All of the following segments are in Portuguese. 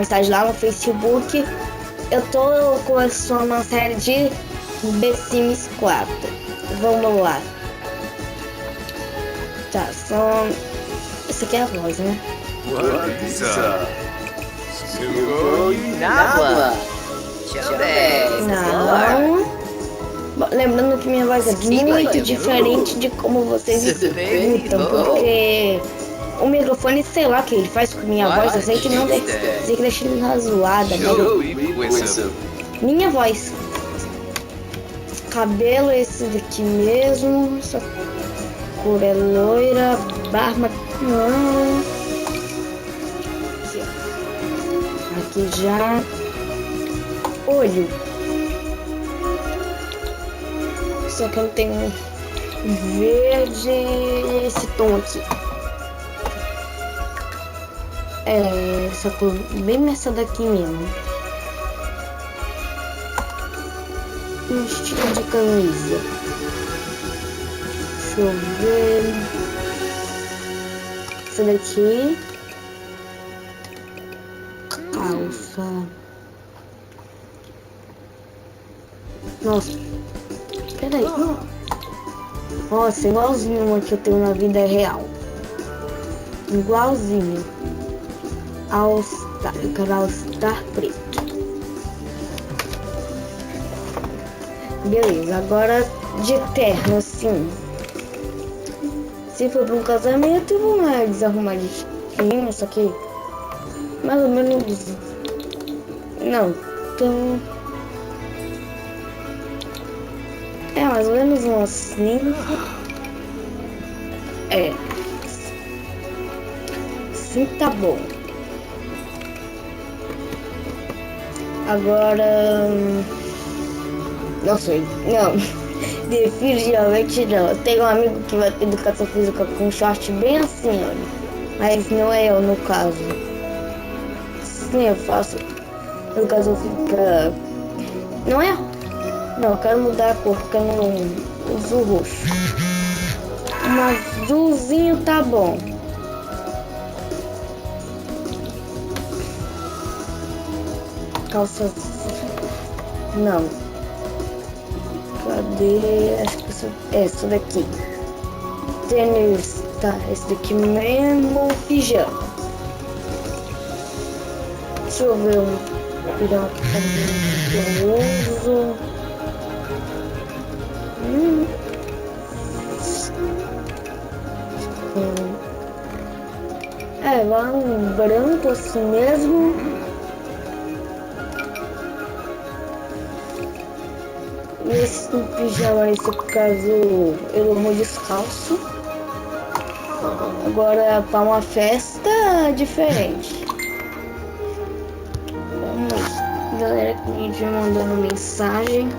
mensagem lá no Facebook. Eu tô começando uma série de The Sims 4. Vamos lá. Tá, só... Essa aqui é a voz, né? Não. Lembrando que minha voz é muito diferente de como vocês escutam, porque o microfone, sei lá o que ele faz com minha voz, eu sei que não sei que deixa ele razoada, né? Minha voz. Cabelo esse daqui mesmo, essa cor é loira, barba não. Aqui já. Olho. Só que eu tenho verde e esse tom aqui. É, essa cor bem nessa daqui mesmo. Um estilo de camisa. Deixa eu ver. Essa daqui. Calça. Nossa. Peraí. Nossa, igualzinho uma que eu tenho na vida real. Igualzinho. All-Star. Eu quero All-Star preto. Beleza, agora de terno, assim. Se for para um casamento, não é desarrumadinho, isso aqui. Mais ou menos. Não, então. É, mais ou menos um assim. É. Sim, tá bom. Agora. Não sei. Não. Definitivamente não. Eu tenho um amigo que vai ter educação física com short bem assim, olha. Mas não é eu, no caso. Sim, eu faço educação física. Não é? Não, eu quero mudar a cor, porque eu não uso roxo. Um azulzinho tá bom. Calça. Não. Cadê? Acho que essa daqui. Tênis. Tá, esse daqui mesmo. Pijama. Deixa eu ver um pijama que eu uso. É, vai um branco assim mesmo. E esse pijama, esse por causa eu amo descalço. Agora para uma festa diferente. Vamos, galera que me mandando mensagem.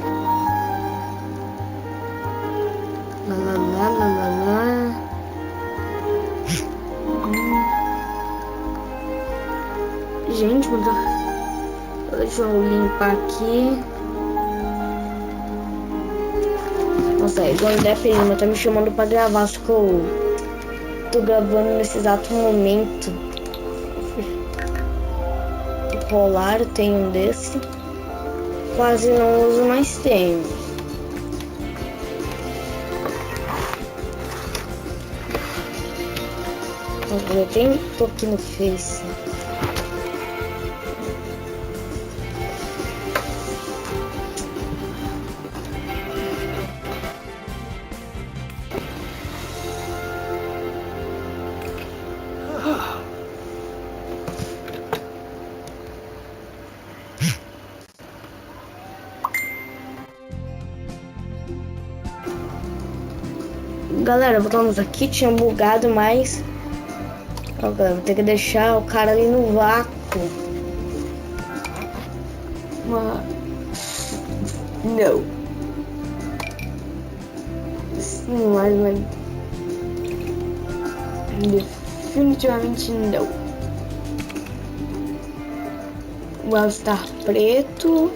Gente, deixa eu limpar aqui. Nossa, o André Ferima tá me chamando pra gravar, só que eu tô gravando nesse exato momento. Rolar, eu tenho um desse. Quase não uso, mas tenho. Eu tenho aqui no Face. Galera, voltamos aqui, tinha bugado, mas agora vou ter que deixar o cara ali no vácuo. Não. Sim, mas definitivamente não. O All-Star preto.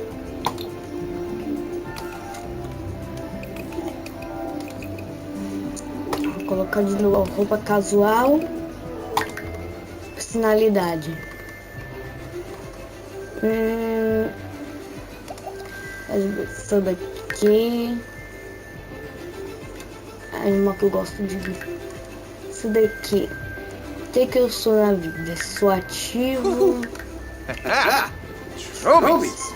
Vou colocar de novo roupa casual. Personalidade. Hum, essa daqui. É uma que eu gosto de ver. Essa daqui. O que eu sou na vida? Sou ativo. Trophies.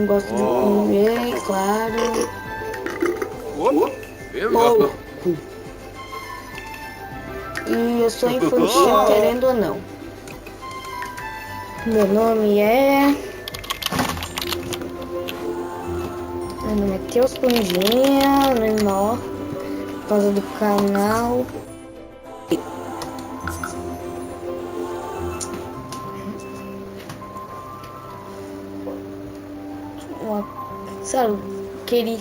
Gosto de comer, claro. Pouco. E eu sou infantil, querendo ou não. Meu nome é Teus Pandinha, menor, por causa do canal. Sabe, queria.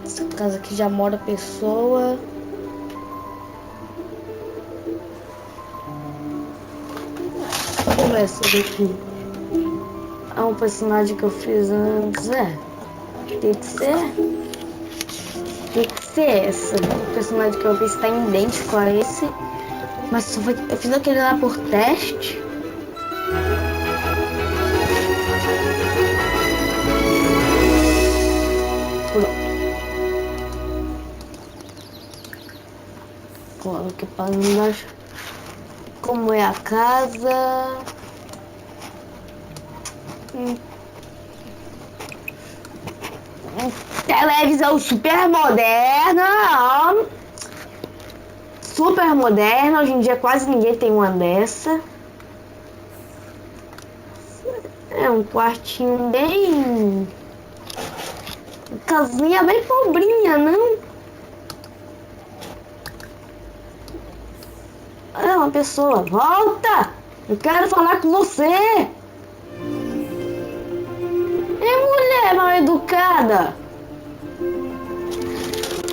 Essa casa aqui já mora pessoa. Como é essa daqui? É um personagem que eu fiz antes, Tem que ser. Tem que ser essa. O personagem que eu fiz está idêntico a esse. Mas só foi... eu fiz aquele lá por teste. Pronto. Claro que para nós. Como é a casa. Televisão super moderna. Super moderna. Hoje em dia quase ninguém tem uma dessa. É um quartinho bem... casinha bem pobrinha, não? É uma pessoa. Volta! Eu quero falar com você! É mulher mal educada!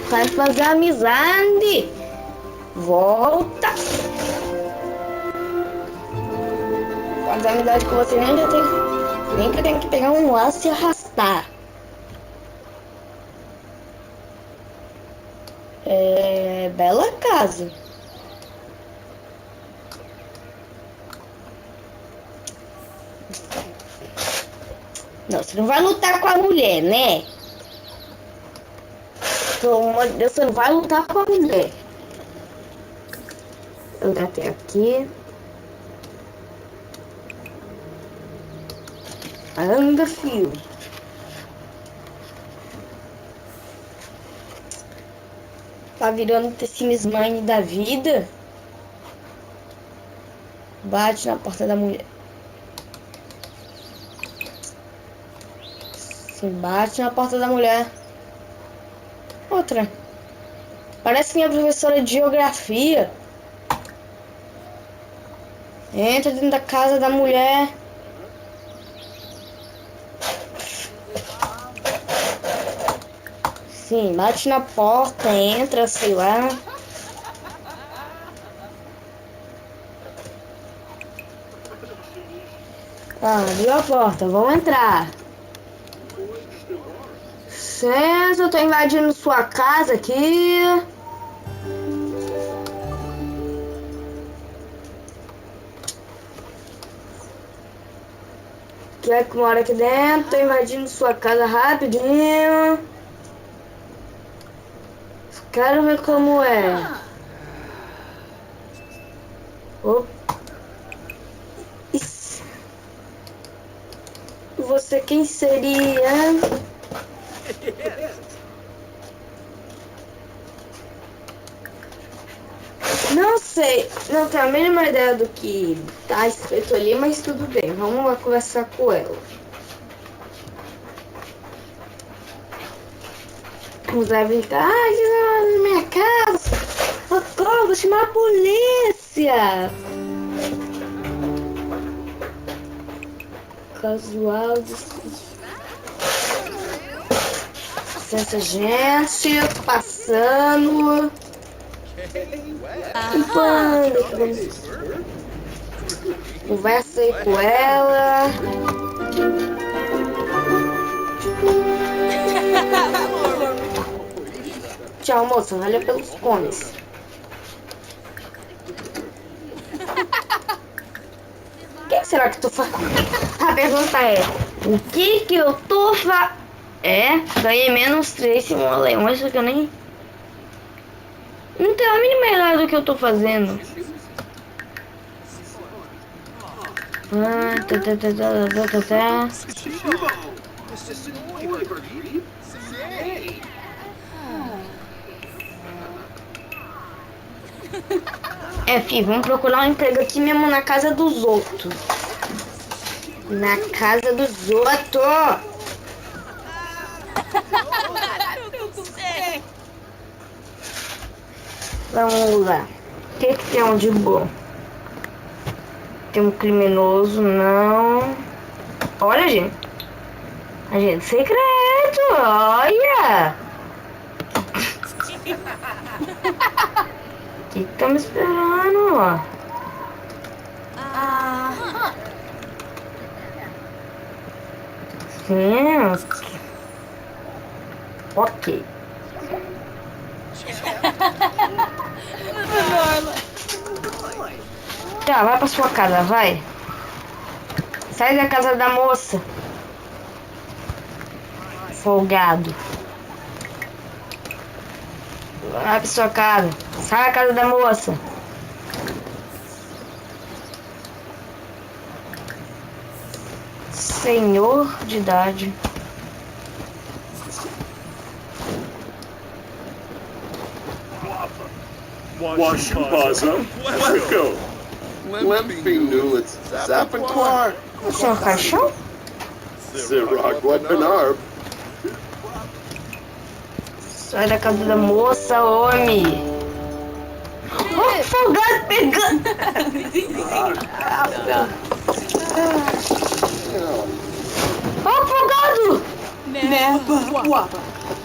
Vai fazer amizade! Volta! Fazer amizade com você nem que eu tenho que pegar um laço e arrastar. É... bela casa. Não, você não vai lutar com a mulher, né? Pelo amor de Deus, você não vai lutar com a mulher. Eu até aqui. Anda, filho. Tá virando The Sims Mine da vida. Bate na porta da mulher. Sim, bate na porta da mulher. Outra. Parece minha professora de geografia. Entra dentro da casa da mulher. Sim, bate na porta, entra, sei lá. Abriu a porta, vamos entrar. Licença, eu tô invadindo sua casa aqui. Quer que mora aqui dentro? Tô invadindo sua casa rapidinho. Quero ver como é. Opa. Você quem seria? Não sei, não tenho a mínima ideia do que tá escrito ali, mas tudo bem, vamos lá conversar com ela. Vamos lá brincar. Ai, que na minha casa! Socorro, vou chamar a polícia! Casual, licença, gente, tô passando. Conversa aí com ela. Tchau, moça. Valeu pelos cones. que será que eu tô fazendo? A pergunta é, o que eu tô fazendo? É, ganhei menos 3 simoleões, só que eu nem... Não tem a mínima ideia do que eu tô fazendo. Tá. É, filho, vamos procurar um emprego aqui mesmo na casa dos outros. Na casa dos outros. Vamos lá. O que tem um de bom? Tem um criminoso, não. Olha, gente. Agente secreto, olha. O que estamos esperando? Sim. Ok. Tá, vai pra sua casa, vai. Sai da casa da moça. Folgado. Vai pra sua casa. Sai da casa da moça. Senhor de idade. Washington, Letco, Lemping Zappanquar, Isso é um caixão? Zirog, Webinar, Sai da casa da moça, homem. Ó, o folgado pegando. Ó, o folgado.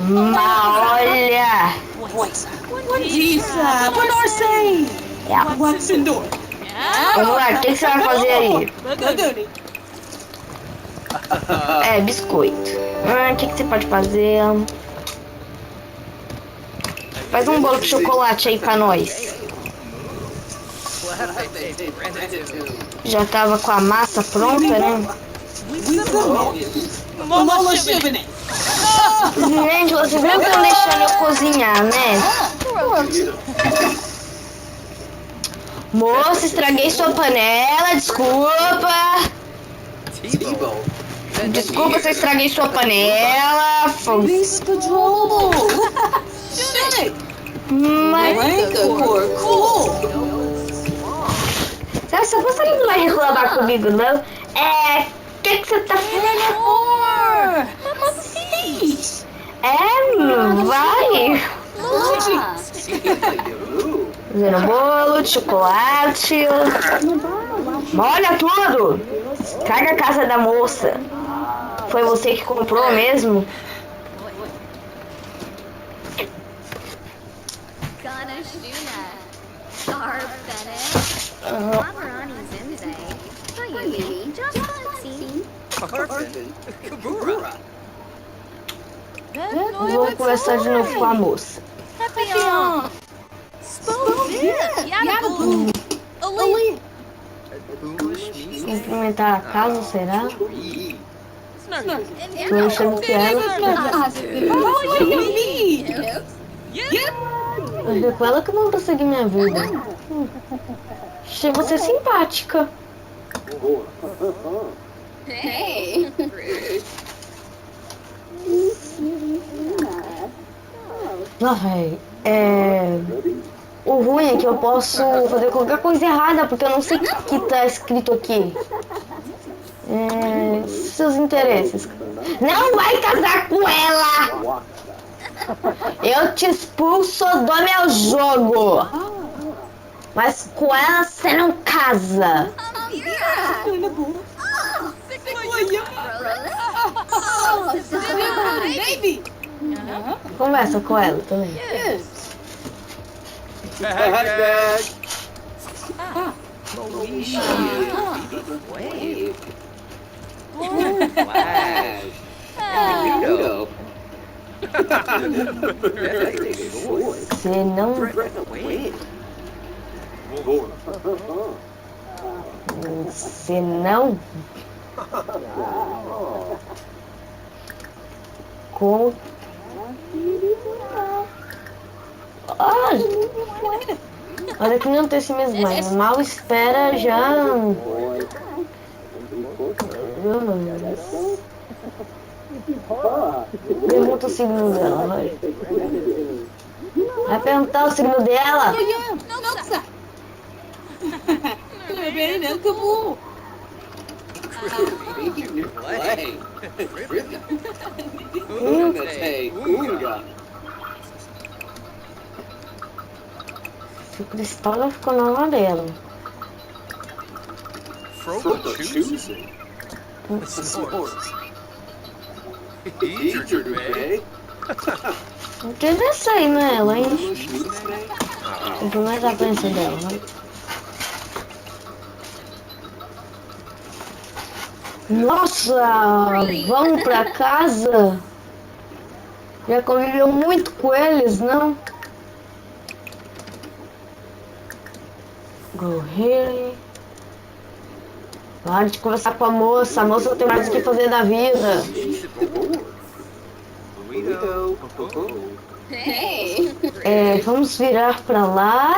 Mas olha. Disa, Bonorsei! What's in door? Vamos lá, o que você vai fazer aí? É, biscoito. O que você pode fazer? Faz um bolo de chocolate aí pra nós. Já tava com a massa pronta, né? Mola Shivene! Gente, vocês não estão deixando eu cozinhar, né? Moça, estraguei sua panela, desculpa. Desculpa se eu estraguei sua panela. Mas... Sabe, você não vai reclamar comigo, não? O que você tá fazendo? Vai. Fazendo bolo, chocolate. Olha tudo. Cai na casa da moça. Foi você que comprou mesmo? Vou conversar de novo com a moça. Implementar a casa, será? Tô achando que ela. Mas é com ela que eu vou prosseguir minha vida. Achei você simpática. Não, velho. O ruim é que eu posso fazer qualquer coisa errada, porque eu não sei o que tá escrito aqui. Seus interesses. Não vai casar com ela! Eu te expulso do meu jogo! Mas com ela você não casa! Conversa com ela também. Você não... Se não... Com... Olha que não tem esse mesmo, mas mal espera já... Pergunta o signo dela, vai. Vai perguntar o signo dela. Nossa! Bebeğine kabuğu. O cristal já ficou na amarela. Frodo choosing. Sports. Eager to pay. Não tem dessa aí nela, hein? Comprou mais a aparência dela, né? Nossa, vamos pra casa? Já conviveu muito com eles, não? Go here. Para de conversar com a moça não tem mais o que fazer da vida. Vamos virar pra lá.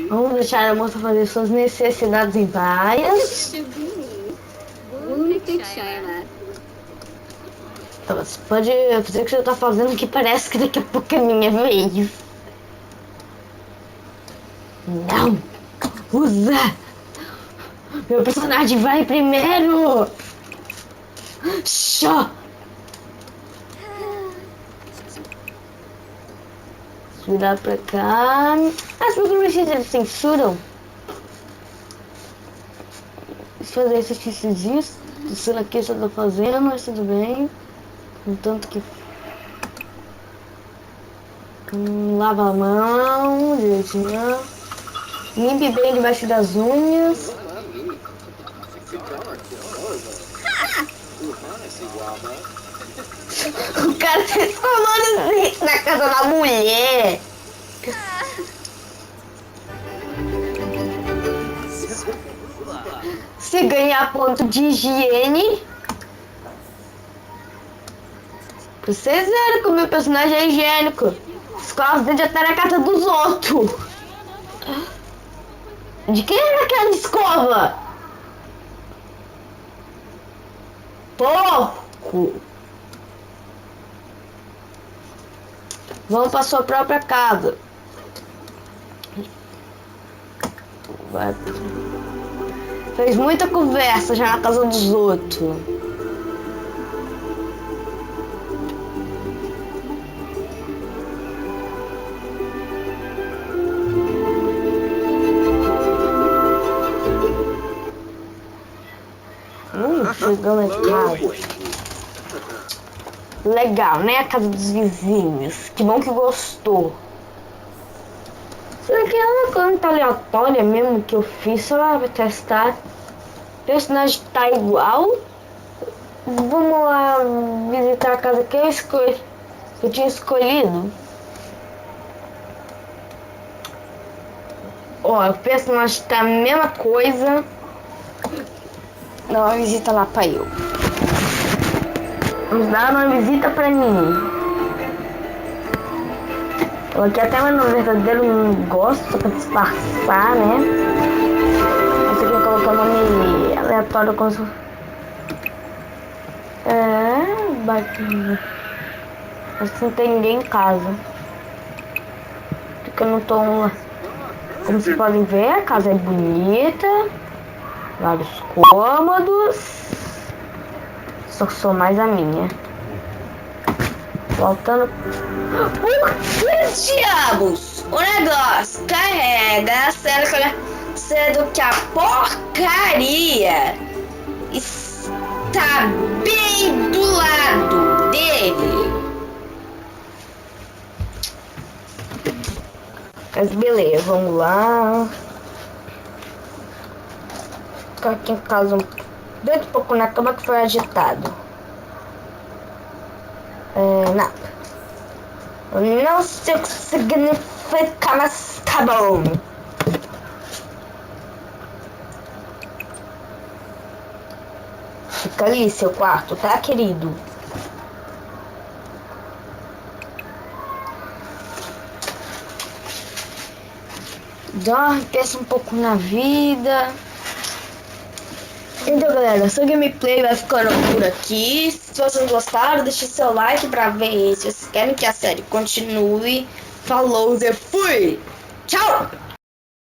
Vamos deixar a moça fazer suas necessidades em paz. Você pode fazer o que você tá fazendo, que parece que daqui a pouco é minha vez. Não! Usa! Meu personagem vai primeiro! Só! Virar pra cá. As fotografias eles censuram. Deixa eu fazer esse exercício. Isso aqui eu já tô fazendo, mas tudo bem. Contanto que. Lava a mão, direitinho. Limpe bem debaixo das unhas. O cara tá falando assim na casa da mulher. Se ganhar ponto de higiene. Vocês viram que o meu personagem é higiênico. Escova os dentes até na casa dos outros. De quem é aquela escova? Porco! Vamos para sua própria casa. Vai. Fez muita conversa já na casa dos outros. Chegando em casa. Legal, né? A casa dos vizinhos. Que bom que gostou. Isso aqui é uma conta aleatória mesmo que eu fiz só pra testar. O personagem tá igual. Vamos lá visitar a casa que eu tinha escolhido. Ó, o personagem tá a mesma coisa. Dá uma visita lá pra eu. Vamos dar uma visita pra mim. Coloquei até meu nome verdadeiro, não gosto, só pra disfarçar, né? Esse aqui eu coloquei o nome aleatório como se... bacana. Acho que não tem ninguém em casa. Porque eu não tô... Como vocês podem ver, a casa é bonita. Vários cômodos. Só que sou mais a minha. Voltando. Por que diabos? O negócio carrega, sendo que a porcaria está bem do lado dele. Mas beleza, vamos lá. Ficar aqui em casa dentro um pouco na cama que foi agitado. Nada. Não sei o que significa, mas tá bom. Fica ali, seu quarto, tá, querido? Dorme, pensa um pouco na vida. Então, galera, essa gameplay vai ficando por aqui. Se vocês gostaram, deixe seu like pra ver se vocês querem que a série continue. Falou, e fui! Tchau!